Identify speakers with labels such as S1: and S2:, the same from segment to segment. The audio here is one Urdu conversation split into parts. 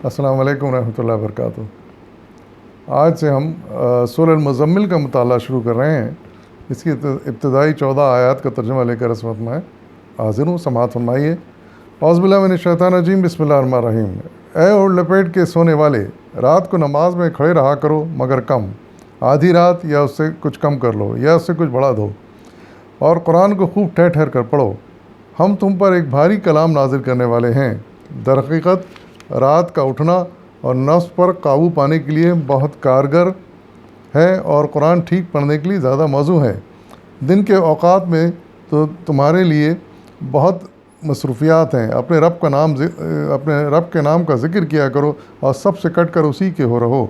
S1: السلام علیکم ورحمۃ اللہ وبرکاتہ۔ آج سے ہم سورہ المزمل کا مطالعہ شروع کر رہے ہیں۔ اس کی ابتدائی 14 آیات کا ترجمہ لے کر اس وقت میں حاضر ہوں، سماعت فرمائیے۔ اعوذ باللہ من الشیطان الرجیم، بسم اللہ الرحمن الرحیم۔ اے اوڑھ لپیٹ کے سونے والے، رات کو نماز میں کھڑے رہا کرو مگر کم، آدھی رات یا اس سے کچھ کم کر لو یا اس سے کچھ بڑھا دو، اور قرآن کو خوب ٹھہر ٹھہر کر پڑھو۔ ہم تم پر ایک بھاری کلام نازل کرنے والے ہیں۔ در حقیقت رات کا اٹھنا اور نفس پر قابو پانے کے لیے بہت کارگر ہے، اور قرآن ٹھیک پڑھنے کے لیے زیادہ موزوں ہے۔ دن کے اوقات میں تو تمہارے لیے بہت مصروفیات ہیں۔ اپنے رب کے نام کا ذکر کیا کرو اور سب سے کٹ کر اسی کے ہو رہو۔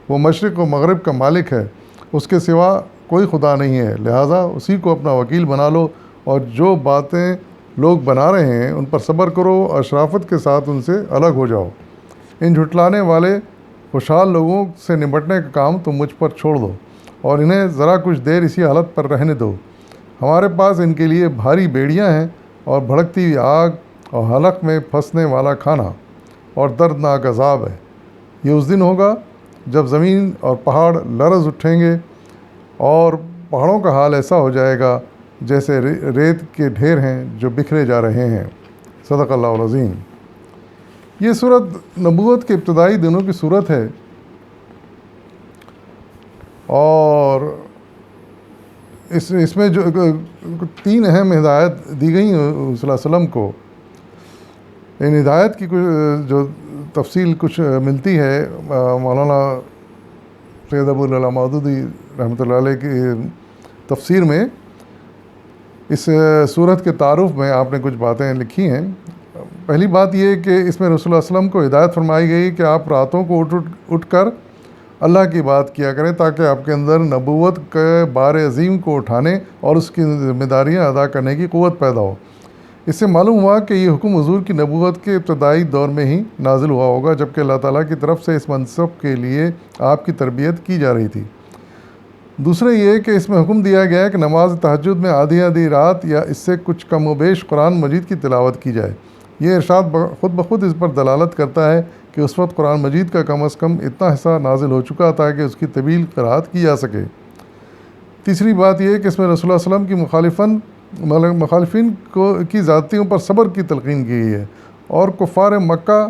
S1: وہ مشرق و مغرب کا مالک ہے، اس کے سوا کوئی خدا نہیں ہے، لہٰذا اسی کو اپنا وکیل بنا لو، اور جو باتیں لوگ بنا رہے ہیں ان پر صبر کرو اور شرافت کے ساتھ ان سے الگ ہو جاؤ۔ ان جھٹلانے والے خوشحال لوگوں سے نمٹنے کا کام تم مجھ پر چھوڑ دو اور انہیں ذرا کچھ دیر اسی حالت پر رہنے دو۔ ہمارے پاس ان کے لیے بھاری بیڑیاں ہیں اور بھڑکتی ہوئی آگ اور حلق میں پھنسنے والا کھانا اور دردناک عذاب ہے۔ یہ اس دن ہوگا جب زمین اور پہاڑ لرز اٹھیں گے اور پہاڑوں کا حال ایسا ہو جائے گا جیسے ریت کے ڈھیر ہیں جو بکھرے جا رہے ہیں۔ صدق اللہ العظیم۔ یہ صورت نبوت کے ابتدائی دنوں کی صورت ہے، اور اس میں جو 3 اہم ہدایت دی گئی ہیں صلی اللہ علیہ وسلم کو۔ ان ہدایت کی جو تفصیل کچھ ملتی ہے مولانا سید ابو العلا مودودی رحمۃ اللہ علیہ کی تفسیر میں۔ اس صورت کے تعارف میں آپ نے کچھ باتیں لکھی ہیں۔ پہلی بات یہ کہ اس میں رسول اللہ علیہ وسلم کو ہدایت فرمائی گئی کہ آپ راتوں کو اٹھ کر اللہ کی بات کیا کریں تاکہ آپ کے اندر نبوت کے بار عظیم کو اٹھانے اور اس کی ذمہ داریاں ادا کرنے کی قوت پیدا ہو۔ اس سے معلوم ہوا کہ یہ حکم حضور کی نبوت کے ابتدائی دور میں ہی نازل ہوا ہوگا، جبکہ اللہ تعالیٰ کی طرف سے اس منصب کے لیے آپ کی تربیت کی جا رہی تھی۔ دوسرا یہ کہ اس میں حکم دیا گیا ہے کہ نماز تہجد میں آدھی رات یا اس سے کچھ کم و بیش قرآن مجید کی تلاوت کی جائے۔ یہ ارشاد خود بخود اس پر دلالت کرتا ہے کہ اس وقت قرآن مجید کا کم از کم اتنا حصہ نازل ہو چکا تھا کہ اس کی طویل قرأت کی جا سکے۔ تیسری بات یہ کہ اس میں رسول اللہ علیہ وسلم کی مخالفین کی ذاتیوں پر صبر کی تلقین کی گئی ہے، اور کفار مکہ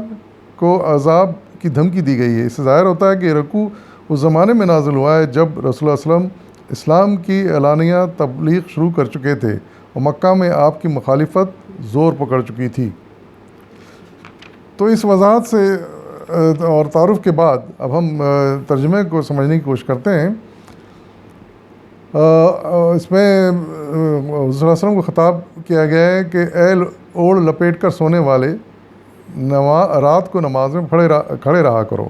S1: کو عذاب کی دھمکی دی گئی ہے۔ اس سے ظاہر ہوتا ہے کہ رکوع اس زمانے میں نازل ہوا ہے جب رسول اللہ علیہ وسلم اسلام کی اعلانیہ تبلیغ شروع کر چکے تھے اور مکہ میں آپ کی مخالفت زور پکڑ چکی تھی۔ تو اس وضاحت سے اور تعارف کے بعد اب ہم ترجمے کو سمجھنے کی کوشش کرتے ہیں۔ اس میں حضور صلی اللہ علیہ وسلم کو خطاب کیا گیا ہے کہ اے اوڑھ لپیٹ کر سونے والے، رات کو نماز میں کھڑے رہا کرو۔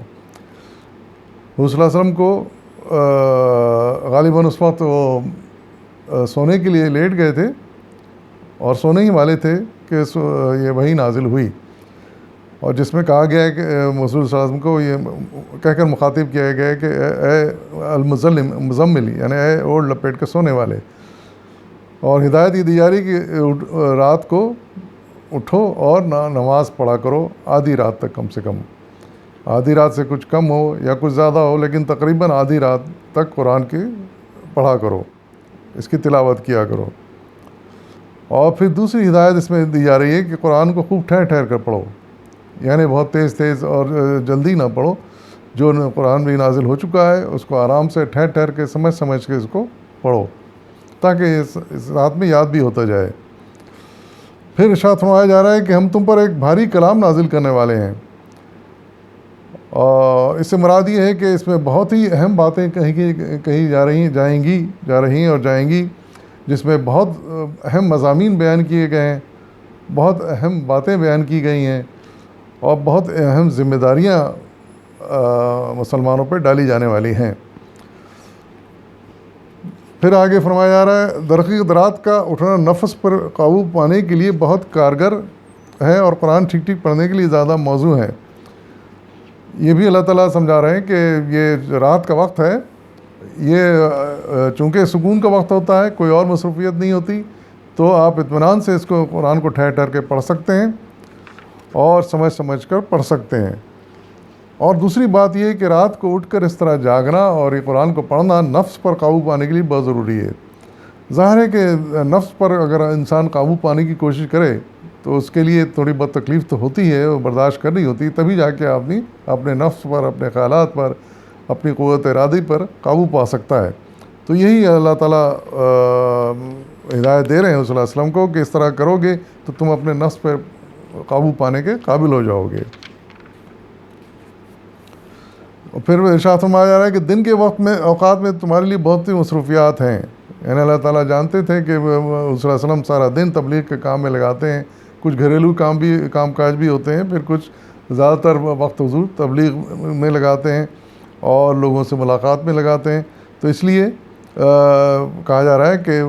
S1: حضور صلی اللہ علیہ وسلم کو غالباً اس وقت وہ سونے کے لیے لیٹ گئے تھے اور سونے ہی والے تھے کہ یہ وحی نازل ہوئی، اور جس میں کہا گیا ہے کہ حضور صلی اللہ علیہ وسلم کو یہ کہہ کر مخاطب کیا گیا ہے کہ اے المزمل، یعنی اے اوڑھ لپیٹ کے سونے والے، اور ہدایت یہ دی جا رہی کہ رات کو اٹھو اور نماز پڑھا کرو آدھی رات تک، کم سے کم آدھی رات سے کچھ کم ہو یا کچھ زیادہ ہو، لیکن تقریباً آدھی رات تک قرآن کی پڑھا کرو، اس کی تلاوت کیا کرو۔ اور پھر دوسری ہدایت اس میں دی جا رہی ہے کہ قرآن کو خوب ٹھہر ٹھہر کر پڑھو، یعنی بہت تیز اور جلدی نہ پڑھو۔ جو قرآن بھی نازل ہو چکا ہے اس کو آرام سے ٹھہر ٹھہر کے سمجھ کے اس کو پڑھو، تاکہ اس رات میں یاد بھی ہوتا جائے۔ پھر ارشاد فرمایا جا رہا ہے کہ ہم تم پر ایک بھاری کلام نازل کرنے والے ہیں، اور اس سے مراد یہ ہے کہ اس میں بہت ہی اہم باتیں کہی جا رہی ہیں، جس میں بہت اہم مضامین بیان کیے گئے ہیں، بہت اہم باتیں بیان کی گئی ہیں، اور بہت اہم ذمہ داریاں مسلمانوں پر ڈالی جانے والی ہیں۔ پھر آگے فرمایا جا رہا ہے درحقیقت رات کا اٹھنا نفس پر قابو پانے کے لیے بہت کارگر ہے، اور قرآن ٹھیک پڑھنے کے لیے زیادہ موزوں ہے۔ یہ بھی اللہ تعالیٰ سمجھا رہے ہیں کہ یہ رات کا وقت ہے، یہ چونکہ سکون کا وقت ہوتا ہے، کوئی اور مصروفیت نہیں ہوتی، تو آپ اطمینان سے اس کو قرآن کو ٹھہر ٹھہر کے پڑھ سکتے ہیں اور سمجھ کر پڑھ سکتے ہیں۔ اور دوسری بات یہ کہ رات کو اٹھ کر اس طرح جاگنا اور یہ قرآن کو پڑھنا نفس پر قابو پانے کے لیے بہت ضروری ہے۔ ظاہر ہے کہ نفس پر اگر انسان قابو پانے کی کوشش کرے تو اس کے لیے تھوڑی بہت تکلیف تو ہوتی ہے، وہ برداشت کرنی ہوتی ہے، تبھی جا کے آدمی اپنے نفس پر، اپنے خیالات پر، اپنی قوت ارادی پر قابو پا سکتا ہے۔ تو یہی اللہ تعالیٰ ہدایت دے رہے ہیں صلی اللہ علیہ وسلم کو کہ اس طرح کرو گے تو تم اپنے نفس پر قابو پانے کے قابل ہو جاؤ گے۔ اور پھر ارشاد فرمایا جا رہا ہے کہ دن کے وقت میں، اوقات میں تمہارے لیے بہت سی مصروفیات ہیں۔ یعنی اللہ تعالیٰ جانتے تھے کہ صلی اللہ علیہ وسلم سارا دن تبلیغ کے کام میں لگاتے ہیں، کچھ گھریلو کام کاج بھی ہوتے ہیں، پھر کچھ زیادہ تر وقت حضور تبلیغ میں لگاتے ہیں اور لوگوں سے ملاقات میں لگاتے ہیں۔ تو اس لیے کہا جا رہا ہے کہ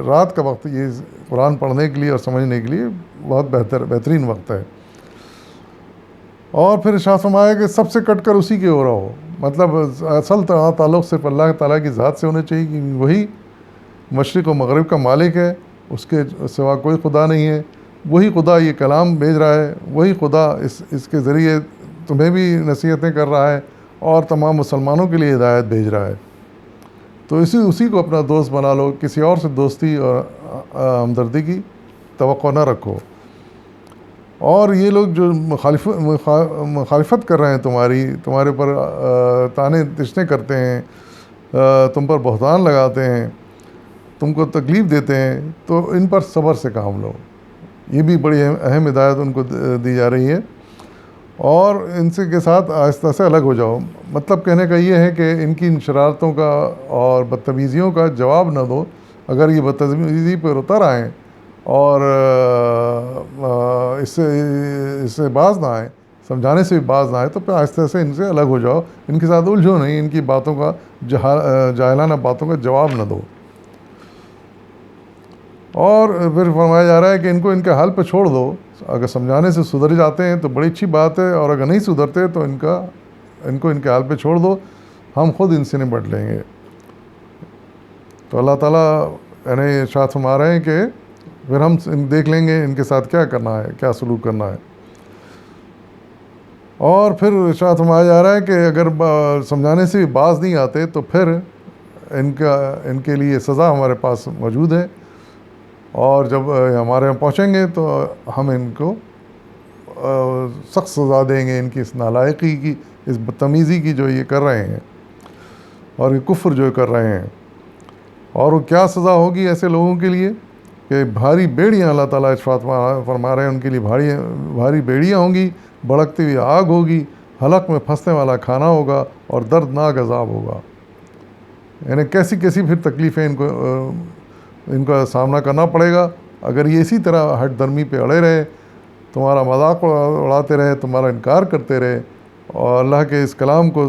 S1: رات کا وقت یہ قرآن پڑھنے کے لیے اور سمجھنے کے لیے بہت بہترین وقت ہے۔ اور پھر ارشاد فرمایا کہ سب سے کٹ کر اسی کی اور رہو، مطلب اصل تعلق صرف اللہ تعالیٰ کی ذات سے ہونا چاہیے کہ وہی مشرق و مغرب کا مالک ہے، اس کے سوا کوئی خدا نہیں ہے، وہی خدا یہ کلام بھیج رہا ہے، وہی خدا اس کے ذریعے تمہیں بھی نصیحتیں کر رہا ہے اور تمام مسلمانوں کے لیے ہدایت بھیج رہا ہے۔ تو اسی کو اپنا دوست بنا لو، کسی اور سے دوستی اور ہمدردی کی توقع نہ رکھو۔ اور یہ لوگ جو مخالفت کر رہے ہیں تمہارے پر تانے تشنے کرتے ہیں، تم پر بہتان لگاتے ہیں، تم کو تکلیف دیتے ہیں، تو ان پر صبر سے کام لو۔ یہ بھی بڑی اہم ہدایت ان کو دی جا رہی ہے۔ اور ان سے کے ساتھ آہستہ سے الگ ہو جاؤ، مطلب کہنے کا یہ ہے کہ ان کی ان شرارتوں کا اور بدتمیزیوں کا جواب نہ دو۔ اگر یہ بدتمیزی پر اتر آئیں اور اس سے باز نہ آئیں، سمجھانے سے بھی باز نہ آئے، تو پھر آہستہ سے ان سے الگ ہو جاؤ، ان کے ساتھ الجھو نہیں، ان کی باتوں کا جاہلانہ باتوں کا جواب نہ دو۔ اور پھر فرمایا جا رہا ہے کہ ان کے حال پہ چھوڑ دو، اگر سمجھانے سے سدھر جاتے ہیں تو بڑی اچھی بات ہے، اور اگر نہیں سدھرتے تو ان کے حال پہ چھوڑ دو، ہم خود ان سے نمٹ لیں گے۔ تو اللہ تعالیٰ یعنی ارشاد فرما رہے ہیں کہ پھر ہم دیکھ لیں گے ان کے ساتھ کیا کرنا ہے، کیا سلوک کرنا ہے۔ اور پھر ارشاد فرمایا جا رہا ہے کہ اگر سمجھانے سے بھی باز نہیں آتے تو پھر ان کے لیے سزا ہمارے پاس موجود ہے، اور جب ہمارے یہاں پہنچیں گے تو ہم ان کو سخت سزا دیں گے، ان کی اس نالائقی کی، اس بدتمیزی کی جو یہ کر رہے ہیں، اور یہ کفر جو کر رہے ہیں۔ اور وہ کیا سزا ہوگی ایسے لوگوں کے لیے کہ بھاری بیڑیاں، اللہ تعالیٰ ارشاد فرما رہے ہیں ان کے لیے بھاری بیڑیاں ہوں گی، بھڑکتی ہوئی آگ ہوگی، حلق میں پھنسنے والا کھانا ہوگا، اور دردناک عذاب ہوگا۔ یعنی کیسی پھر تکلیفیں ان کا سامنا کرنا پڑے گا اگر یہ اسی طرح ہٹ درمی پہ اڑے رہے، تمہارا مذاق اڑاتے رہے، تمہارا انکار کرتے رہے، اور اللہ کے اس کلام کو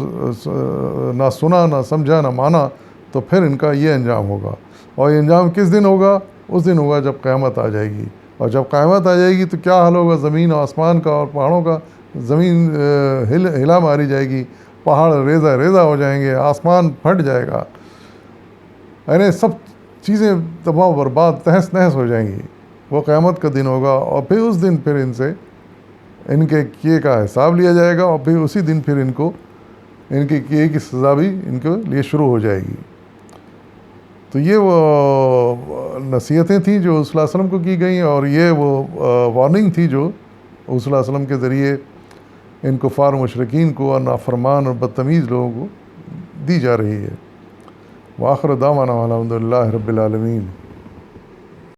S1: نہ سنا، نہ سمجھا، نہ مانا، تو پھر ان کا یہ انجام ہوگا۔ اور یہ انجام کس دن ہوگا؟ اس دن ہوگا جب قیامت آ جائے گی، اور جب قیامت آ جائے گی تو کیا حال ہوگا زمین و آسمان کا اور پہاڑوں کا؟ زمین ہلا ماری جائے گی، پہاڑ ریزہ ریزہ ہو جائیں گے، آسمان پھٹ جائے گا، یعنی سب چیزیں تباہ و برباد، تہس نہس ہو جائیں گی۔ وہ قیامت کا دن ہوگا، اور پھر اس دن پھر ان سے ان کے کیے کا حساب لیا جائے گا، اور پھر اسی دن پھر ان کے کیے کی سزا بھی ان کے لیے شروع ہو جائے گی۔ تو یہ وہ نصیحتیں تھیں جو صلی اللہ علیہ وسلم کو کی گئیں، اور یہ وہ وارننگ تھی جو صلی اللہ علیہ وسلم کے ذریعے ان کفار مشرکین کو اور نافرمان اور بدتمیز لوگوں کو دی جا رہی ہے۔ وآخر دعوانا الحمد للہ رب العالمین۔